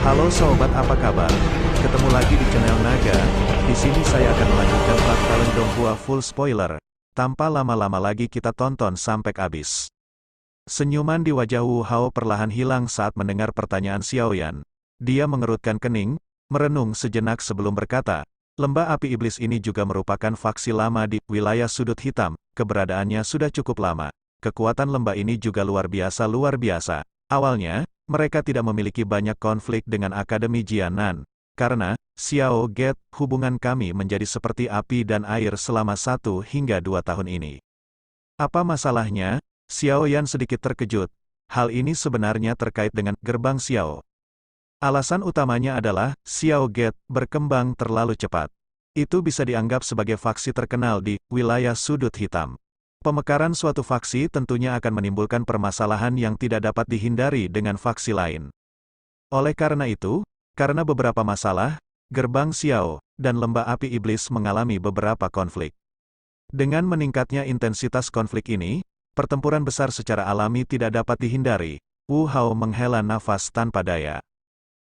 Halo sobat, apa kabar? Ketemu lagi di channel Naga. Di sini saya akan melanjutkan part Talent Donghua full spoiler. Tanpa lama-lama lagi kita tonton sampai habis. Senyuman di wajah Wu Hao perlahan hilang saat mendengar pertanyaan Xiaoyan. Dia mengerutkan kening, merenung sejenak sebelum berkata, lembah api iblis ini juga merupakan faksi lama di wilayah sudut hitam. Keberadaannya sudah cukup lama. Kekuatan lembah ini juga luar biasa. Awalnya, mereka tidak memiliki banyak konflik dengan Akademi Jianan. Karena, Xiao Get, hubungan kami menjadi seperti api dan air selama 1 hingga 2 tahun ini. Apa masalahnya? Xiaoyan sedikit terkejut. Hal ini sebenarnya terkait dengan gerbang Xiao. Alasan utamanya adalah, Xiao Get berkembang terlalu cepat. Itu bisa dianggap sebagai faksi terkenal di wilayah sudut hitam. Pemekaran suatu faksi tentunya akan menimbulkan permasalahan yang tidak dapat dihindari dengan faksi lain. Oleh karena itu, karena beberapa masalah, gerbang Xiao dan lembah api iblis mengalami beberapa konflik. Dengan meningkatnya intensitas konflik ini, pertempuran besar secara alami tidak dapat dihindari. Wu Hao menghela nafas tanpa daya.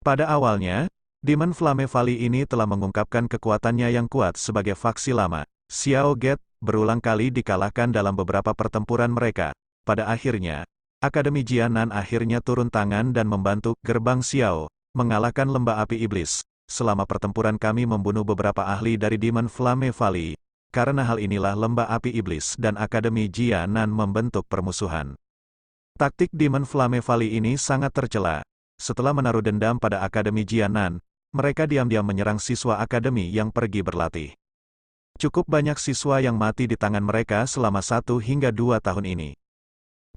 Pada awalnya, Demon Flame Valley ini telah mengungkapkan kekuatannya yang kuat sebagai faksi lama. Xiao Get berulang kali dikalahkan dalam beberapa pertempuran mereka. Pada akhirnya, Akademi Jianan akhirnya turun tangan dan membantu gerbang Xiao mengalahkan lembah api iblis. Selama pertempuran kami membunuh beberapa ahli dari Demon Flame Valley. Karena hal inilah lembah api iblis dan Akademi Jianan membentuk permusuhan. Taktik Demon Flame Valley ini sangat tercela. Setelah menaruh dendam pada Akademi Jianan, mereka diam-diam menyerang siswa akademi yang pergi berlatih. Cukup banyak siswa yang mati di tangan mereka selama 1 hingga 2 tahun ini.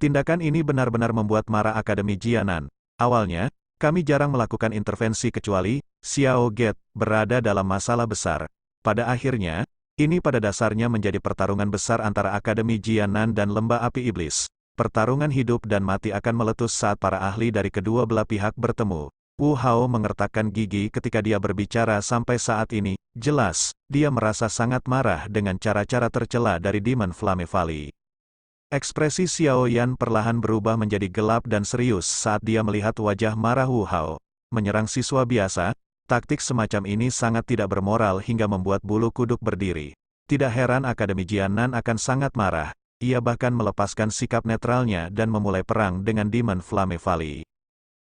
Tindakan ini benar-benar membuat marah Akademi Jianan. Awalnya, kami jarang melakukan intervensi kecuali Xiao Get berada dalam masalah besar. Pada akhirnya, ini pada dasarnya menjadi pertarungan besar antara Akademi Jianan dan lembah api iblis. Pertarungan hidup dan mati akan meletus saat para ahli dari kedua belah pihak bertemu. Wu Hao mengertakkan gigi ketika dia berbicara sampai saat ini. Jelas, dia merasa sangat marah dengan cara-cara tercela dari Demon Flame Valley. Ekspresi Xiaoyan perlahan berubah menjadi gelap dan serius saat dia melihat wajah marah Wu Hao. Menyerang siswa biasa, taktik semacam ini sangat tidak bermoral hingga membuat bulu kuduk berdiri. Tidak heran Akademi Jianan akan sangat marah. Ia bahkan melepaskan sikap netralnya dan memulai perang dengan Demon Flame Valley.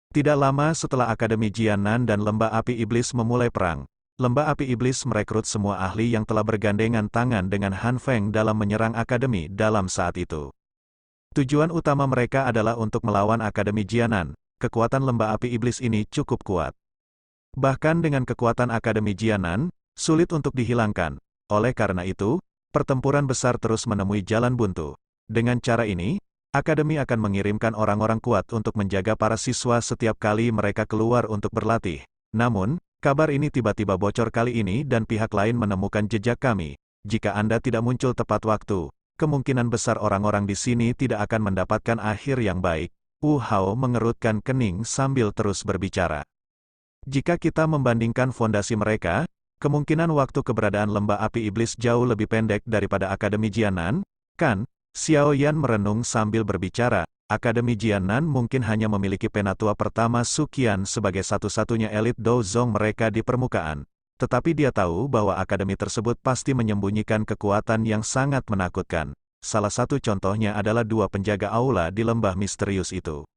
Tidak lama setelah Akademi Jianan dan lembah api iblis memulai perang, lembah api iblis merekrut semua ahli yang telah bergandengan tangan dengan Han Feng dalam menyerang akademi dalam saat itu. Tujuan utama mereka adalah untuk melawan Akademi Jianan. Kekuatan lembah api iblis ini cukup kuat. Bahkan dengan kekuatan Akademi Jianan, sulit untuk dihilangkan. Oleh karena itu, pertempuran besar terus menemui jalan buntu. Dengan cara ini, Akademi akan mengirimkan orang-orang kuat untuk menjaga para siswa setiap kali mereka keluar untuk berlatih. Namun, kabar ini tiba-tiba bocor kali ini dan pihak lain menemukan jejak kami. Jika Anda tidak muncul tepat waktu, kemungkinan besar orang-orang di sini tidak akan mendapatkan akhir yang baik. Wu Hao mengerutkan kening sambil terus berbicara. Jika kita membandingkan fondasi mereka, kemungkinan waktu keberadaan lembah api iblis jauh lebih pendek daripada Akademi Jianan, kan? Xiaoyan merenung sambil berbicara. Akademi Jianan mungkin hanya memiliki penatua pertama Suqian sebagai satu-satunya elit dozong mereka di permukaan. Tetapi dia tahu bahwa akademi tersebut pasti menyembunyikan kekuatan yang sangat menakutkan. Salah satu contohnya adalah 2 penjaga aula di lembah misterius itu.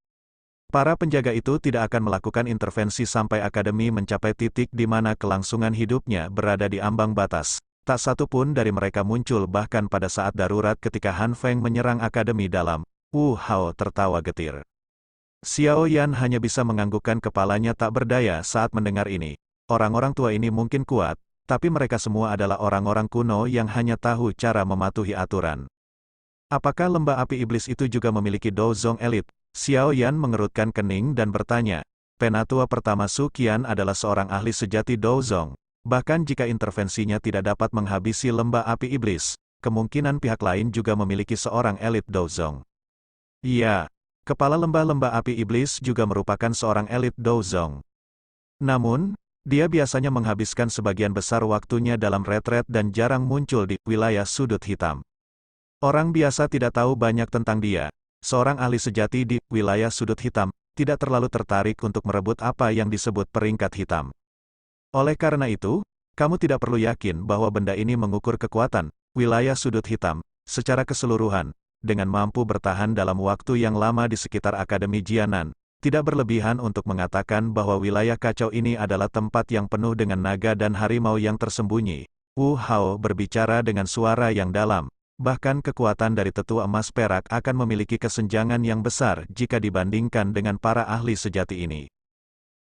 Para penjaga itu tidak akan melakukan intervensi sampai akademi mencapai titik di mana kelangsungan hidupnya berada di ambang batas. Tak satu pun dari mereka muncul bahkan pada saat darurat ketika Han Feng menyerang akademi dalam. Wu Hao tertawa getir. Xiaoyan hanya bisa menganggukkan kepalanya tak berdaya saat mendengar ini. Orang-orang tua ini mungkin kuat, tapi mereka semua adalah orang-orang kuno yang hanya tahu cara mematuhi aturan. Apakah lembah api iblis itu juga memiliki dozong elit? Xiaoyan mengerutkan kening dan bertanya. Penatua pertama Suqian adalah seorang ahli sejati dozong. Bahkan jika intervensinya tidak dapat menghabisi lembah api iblis, kemungkinan pihak lain juga memiliki seorang elit dozong. Iya, kepala lembah api iblis juga merupakan seorang elit dozong. Namun, dia biasanya menghabiskan sebagian besar waktunya dalam retret dan jarang muncul di wilayah sudut hitam. Orang biasa tidak tahu banyak tentang dia. Seorang ahli sejati di wilayah sudut hitam tidak terlalu tertarik untuk merebut apa yang disebut peringkat hitam. Oleh karena itu, kamu tidak perlu yakin bahwa benda ini mengukur kekuatan wilayah sudut hitam secara keseluruhan, dengan mampu bertahan dalam waktu yang lama di sekitar Akademi Jianan. Tidak berlebihan untuk mengatakan bahwa wilayah kacau ini adalah tempat yang penuh dengan naga dan harimau yang tersembunyi. Wu Hao berbicara dengan suara yang dalam. Bahkan kekuatan dari tetua emas perak akan memiliki kesenjangan yang besar jika dibandingkan dengan para ahli sejati ini.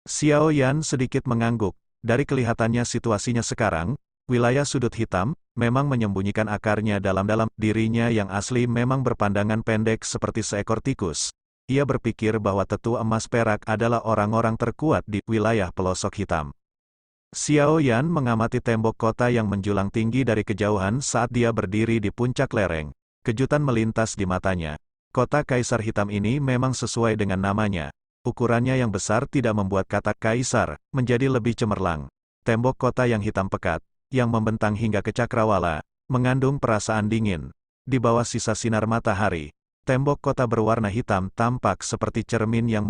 Xiao Yan sedikit mengangguk. Dari kelihatannya situasinya sekarang, wilayah sudut hitam memang menyembunyikan akarnya dalam-dalam. Dirinya yang asli memang berpandangan pendek seperti seekor tikus. Ia berpikir bahwa tetua emas perak adalah orang-orang terkuat di wilayah pelosok hitam. Xiao Yan mengamati tembok kota yang menjulang tinggi dari kejauhan saat dia berdiri di puncak lereng. Kejutan melintas di matanya. Kota Kaisar Hitam ini memang sesuai dengan namanya. Ukurannya yang besar tidak membuat kata Kaisar menjadi lebih cemerlang. Tembok kota yang hitam pekat, yang membentang hingga ke cakrawala, mengandung perasaan dingin. Di bawah sisa sinar matahari, tembok kota berwarna hitam tampak seperti cermin yang